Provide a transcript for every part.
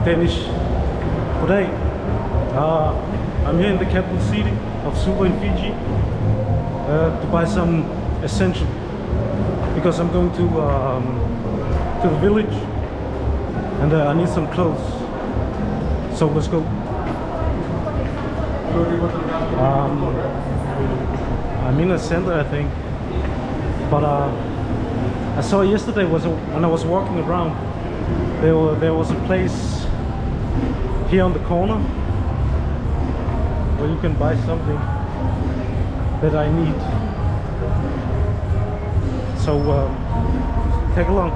Danish. Today, I'm here in the capital city of Suva in Fiji to buy some essential because I'm going to the village and I need some clothes. So let's go. I'm in a center, I think, but I saw yesterday when I was walking around. There was a place here on the corner where you can buy something that I need. So take along.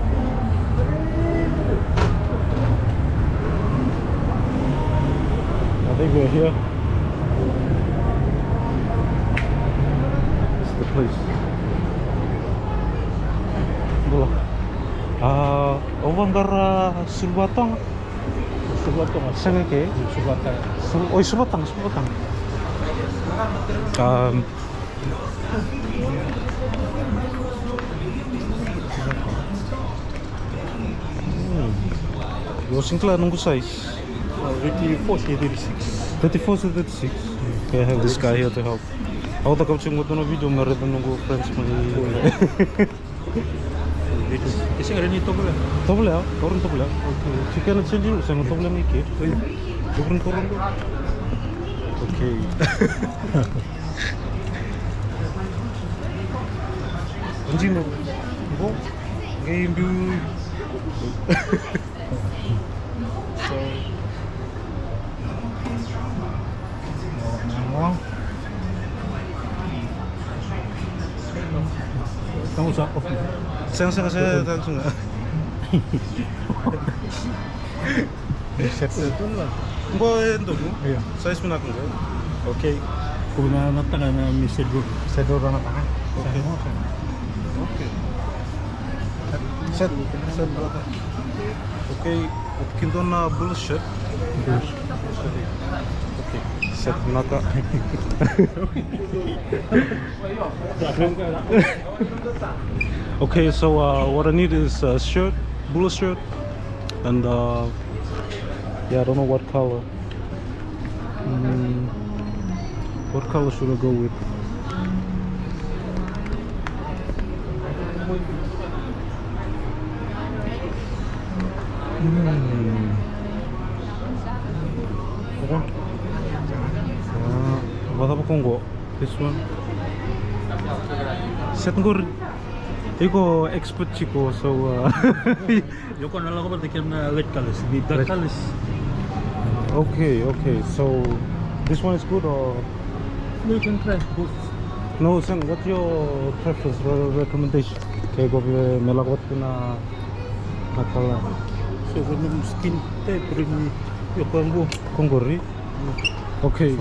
I think we're here. This is the place. Bula. Over Sulbatang. Saan ke? Oh, Subatang. Yung singkla nunggu size. 34 to 36. Okay, I have this guy here to help. Ako tak kapag mo no video meron nunggu friends mo. Kasi ada ni tobel. Tobel, turun tobel. Okay. Chicken at chili, saya tobel ni ke? Turun. Okay. Anjing mo. Bo. Game do. So. Kamu usah off. Saya langsung. Set itu lah. Boleh untuk tu? Iya. Saya sebenarnya kan. Okay. Kuna natangan na misedor. Sedor na natangan. Okay. Set berapa? Okay. Kita na bullshit. Okay. Set Vinaka. Okay, so what I need is a shirt, Bula shirt, and yeah, I don't know what color. What color should I go with? What about Congo? This one. Set ngor. Iko expert chico, so Yoko na lang ko patikim na red colors, dark colors. Okay, so this one is good or You can try both. no? Sen, what's your preference recommendation? Okay, go with melagwat na color. So when skin type rin yoko ang Kongori. Okay.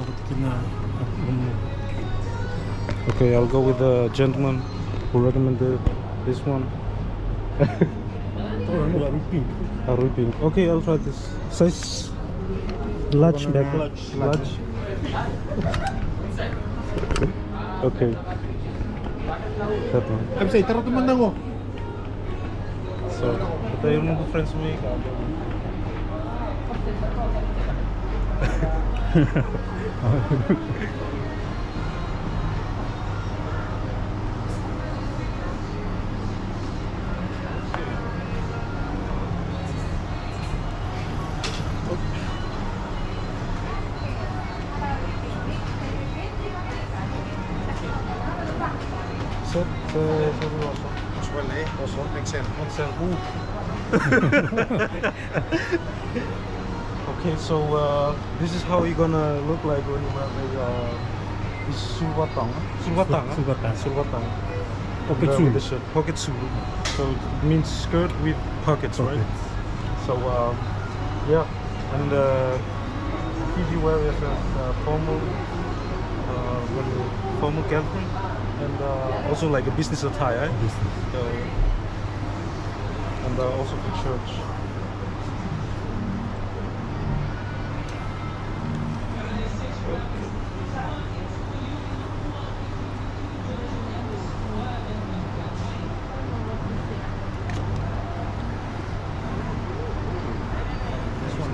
Okay, I'll go with the gentleman who recommended this one. Rugby. Okay, I'll try this. Size large bag. Large. Okay. That one. Kami say tara teman ako. So, ito yung mga friends mo Set, also makes sense. Okay, so this is how you're gonna look like when you wear the suvatang. Pocket sulu. So it means skirt with pockets, right? So yeah, and Fiji wear it as formal gathering. And also like a business attire, and also for church. This one.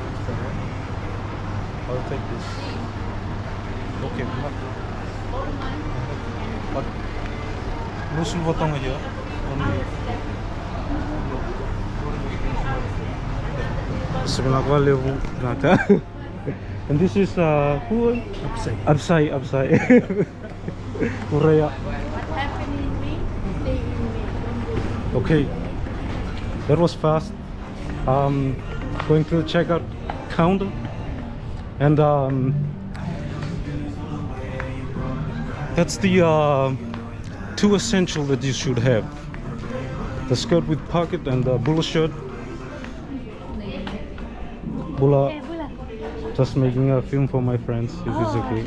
But musul potong aja. Only. Sebenarnya lewu Vinaka. And this is who? Absai. Korea. What happened in me, stay in me. Don't go. Okay, that was fast. Going to the checkout counter, and that's the two essential that you should have: the skirt with pocket and the Bula shirt. Bula, Hey, Bula. just making a film for my friends. If it's okay,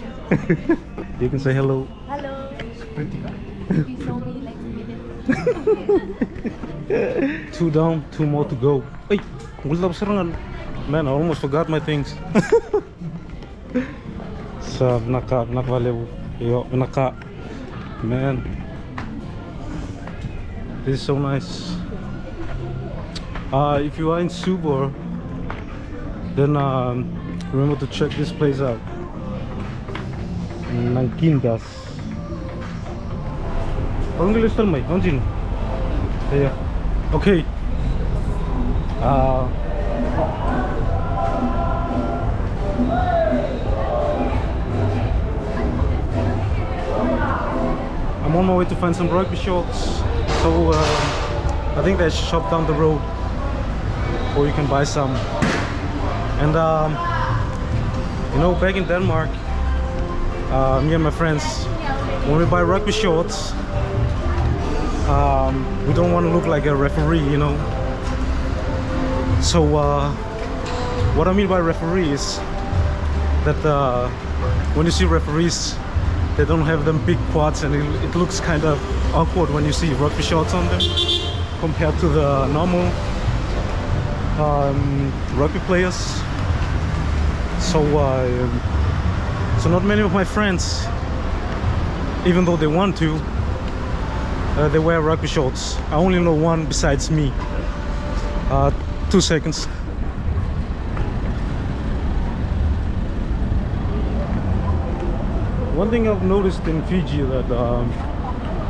you can say hello. Hello. You show me like a minute. Two down, two more to go. Hey, man, I almost forgot my things. Sa Vinaka valeu. Yo, Vinaka. Man, this is so nice. If you are in Suva, then remember to check this place out. Nagindas. Orang English tell me, don't you? Yeah. Okay. I'm on my way to find some rugby shorts. So I think there's a shop down the road, or you can buy some. And you know, back in Denmark, me and my friends, when we buy rugby shorts, we don't want to look like a referee, you know. So what I mean by referee is that when you see referees, they don't have them big quads, and it looks kind of awkward when you see rugby shorts on them compared to the normal rugby players. So not many of my friends, even though they want to, they wear rugby shorts. I only know one besides me. 2 seconds. One thing I've noticed in Fiji that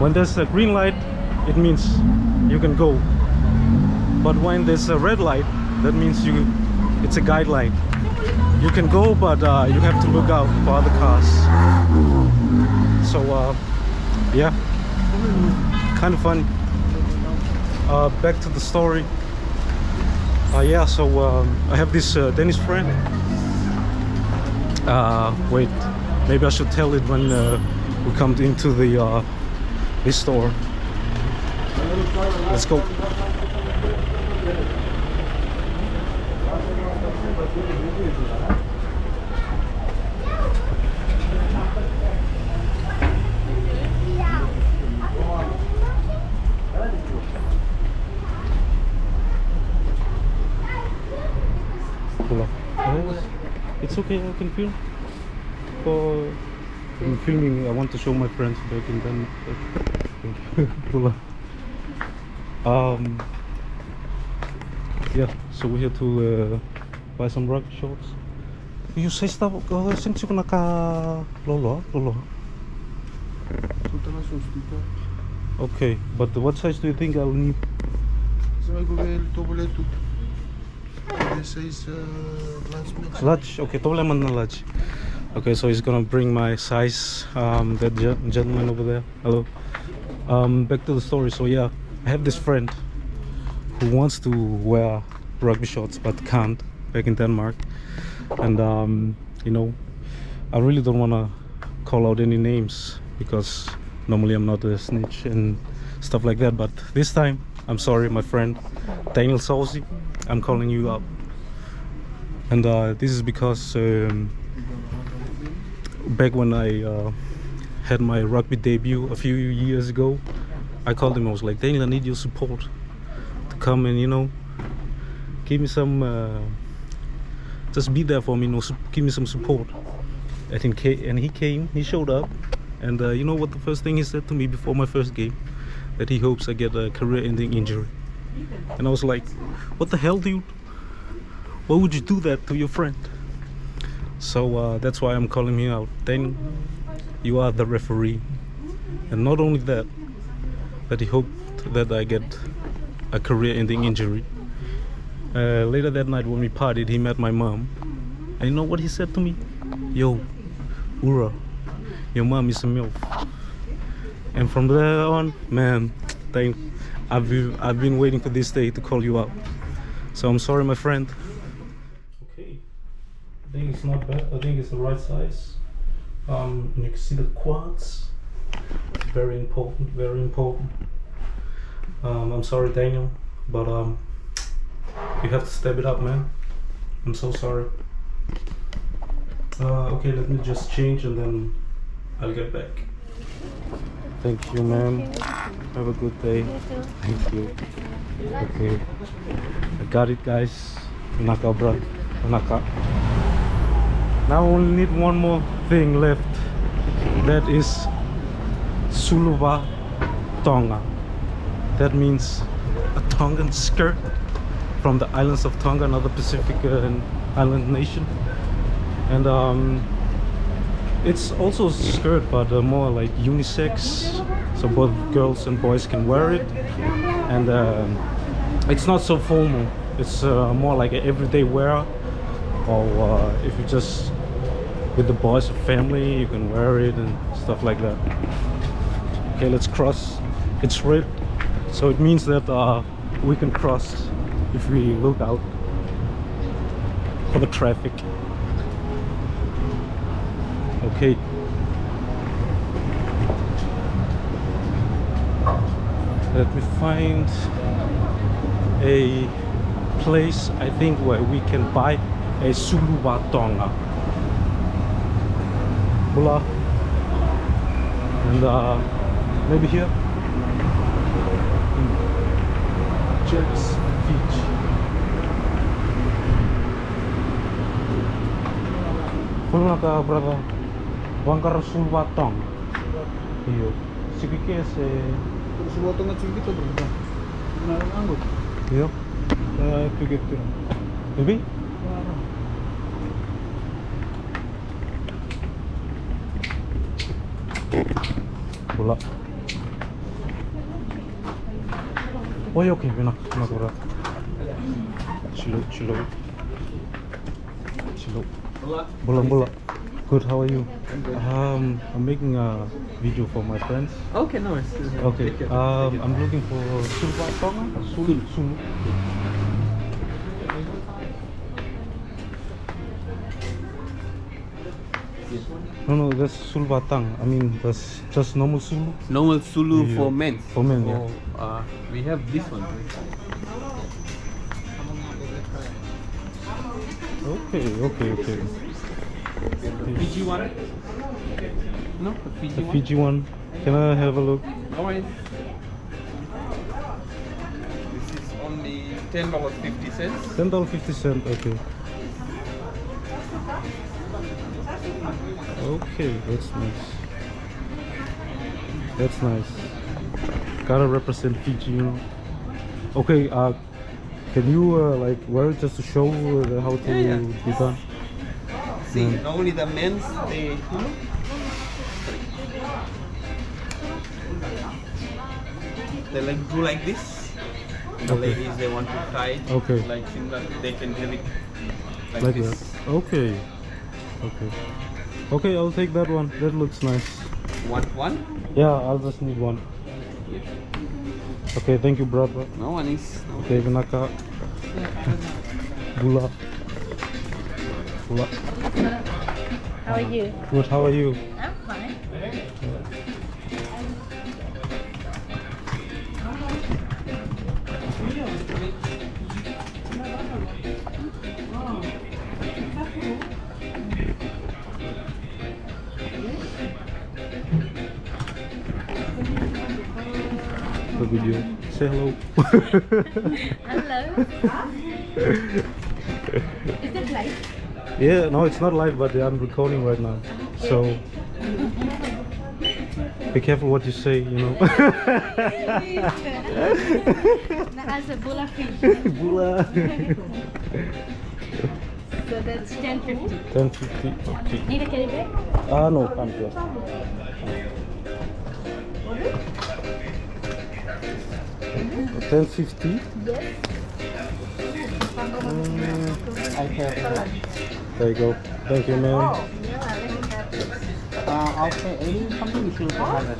when there's a green light, it means you can go. But when there's a red light, that means it's a guideline. You can go, but you have to look out for other cars. So yeah, kind of fun. Back to the story. Yeah, so I have this Danish friend. Wait, maybe I should tell it when we come into the this store. Let's go. Bula. It's okay, I can film. I'm filming. I want to show my friends back in Denmark. Bula. Yeah, so we're here to buy some rugby shorts. You say stuff. Since you're naka lolo. Okay, but what size do you think I'll need? Large. Okay, large. Okay, so he's gonna bring my size. That gentleman over there. Hello. Back to the story. So yeah, I have this friend who wants to wear rugby shorts but can't back in Denmark. And you know, I really don't want to call out any names because normally I'm not a snitch and stuff like that, but this time I'm sorry, my friend Daniel Saucy, I'm calling you out. And this is because back when I had my rugby debut a few years ago, I called him. I was like, Daniel, I need your support to come and, you know, give me some just be there for me, you know, give me some support. And he came, he showed up, and you know what the first thing he said to me before my first game? That he hopes I get a career-ending injury. And I was like, what the hell, dude? Why would you do that to your friend? So that's why I'm calling him out. Then you are the referee. And not only that, but he hoped that I get a career-ending injury. Later that night when we partied, he met my mom. And you know what he said to me? Yo, Ura, your mom is a MILF. And from there on, man, I've been waiting for this day to call you out. So I'm sorry, my friend. Okay, I think it's not bad. I think it's the right size. You can see the quads. Very important, very important. I'm sorry, Daniel, but you have to step it up, man. I'm so sorry. Okay, let me just change and then I'll get back. Thank you, ma'am. Have a good day. Thank you. Okay, I got it, guys. Vinaka, bro. Vinaka. Now I only need one more thing left. That is suruba Tonga. That means a Tongan skirt from the islands of Tonga, another Pacific island nation. And it's also a skirt, but more like unisex, so both girls and boys can wear it. And it's not so formal. It's more like an everyday wear, or if you just with the boys or family, you can wear it and stuff like that. Okay, let's cross. It's red, so it means that we can cross if we look out for the traffic. Okay. Let me find a place, I think, where we can buy a suruba Tonga. Bula. And maybe here. Jacks of Fiji. Vinaka, brother. Bangkar suruba Tonga. Iyo. Sige ke se Suruba Tonga chiquito, pero no anggo. Iyo. Piquete. Maybe? Bula. Oh, okay, Vinaka, brother. Chilo. Bula. Good, how are you? I'm making a video for my friends. Okay, nice. Okay, I'm looking for suruba Tonga? Sulu. No, that's suruba Tonga. I mean, that's just normal sulu. Normal sulu Yeah. for men. For men, yeah. We have this one. Okay. Fiji one? No, the Fiji The one. Fiji one. Can I have a look? Alright. This is only $10.50. $10.50. Okay. Okay, that's nice. That's nice. Gotta represent Fiji, you know. Okay, can you like wear it just to show how to Yeah. be done? See, normally the men's they like do like this. The Okay. ladies they want to tie it Okay. like similar. They can have it Like this. that. Okay. Okay, I'll take that one. That looks nice. Want one? Yeah, I'll just need one. Okay, thank you, brother. No one is. Okay, Vinaka. Bula. How are you? Good, how are you? I'm fine. The video. Say hello. Hello. Is it live? Yeah, no, it's not live, but I'm recording right now. So be careful what you say, you know. As a Bula fish. Bula. So That's 10.50. 10.50. Okay. Need a carry bag? No, I'm good. 10.50. Yes. I have. There you go. Thank you, man. Yeah, let me have this. Okay, any something is 200.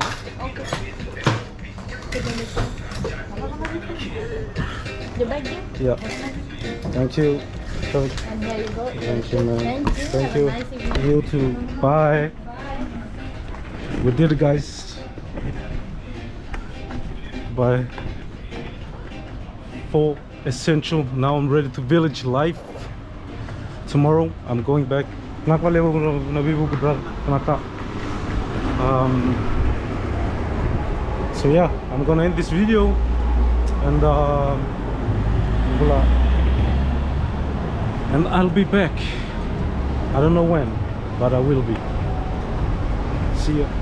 The bag here? Yeah. Thank you. Thank And there you go. thank you, man. Thank you. Thank Have you. a nice evening. You too. Bye. We did it, guys. Bye. For essential. Now I'm ready to village life. Tomorrow I'm going back. So yeah, I'm gonna end this video and Bula. And I'll be back. I don't know when, but I will be. See ya.